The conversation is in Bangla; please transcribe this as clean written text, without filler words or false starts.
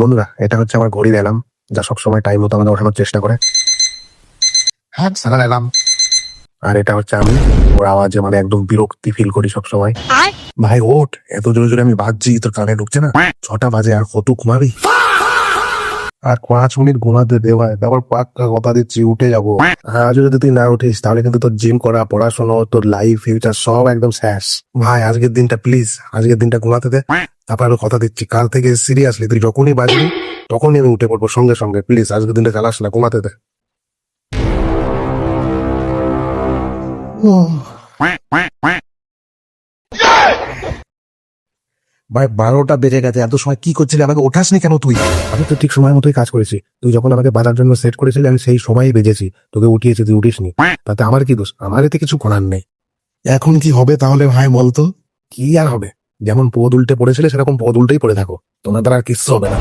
বন্ধুরা, এটা হচ্ছে আমার ঘড়ির অ্যালার্ম, যা সবসময় টাইম মতো আমাদের ওঠানোর চেষ্টা করে। হ্যাঁ, সারা অ্যালার্ম। আর এটা হচ্ছে আমি, ওর আওয়াজে মানে একদম বিরক্তি ফিল করি সবসময়। ভাই ওঠ, এত জোরে জোরে আমি বাজছি, তোর কানে ঢুকছে না? 6টা বাজে, আর কত ঘুমাবি? আর 5 মিনিট ঘুমাতে দে ভাই, তারপর পাক্কা কথা দিচ্ছি উঠে যাবো। আজও যদি তুই না উঠিস তাহলে কিন্তু তোর জিম করা, পড়াশোনা, তোর লাইফ ফিউচার সব একদম শেষ। ভাই আজকের দিনটা প্লিজ, আজকের দিনটা ঘুমাতে দে। তারপর আমি কথা দিচ্ছি, কাল থেকে সিরিয়াসলি তুই যখনই বাজবি তখনই আমি উঠে পড়বো সঙ্গে সঙ্গে। প্লিজ আজকের দিনটা চালাস না, ঘুমাতে দে। ভাই 12টা বেজে গেছে, এত সময় কি করছিলি? আমাকে ওঠাসনি কেন তুই? আমি তো ঠিক সময় মতোই কাজ করেছি। তুই যখন আমাকে বাজার জন্য সেট করেছিলি আমি সেই সময়ই বেজেছি, তোকে উঠিয়েছি, তুই উঠিসনি। তাতে আমার কি দোষ? আমার এতে কিছু করার নেই। এখন কি হবে তাহলে ভাই বলতো? কি আর হবে, যেমন পদ উল্টে পড়েছিলে সেরকম পদ উল্টেই পড়ে থাকো, তোমার দ্বারা আর কিচ্ছু হবে না।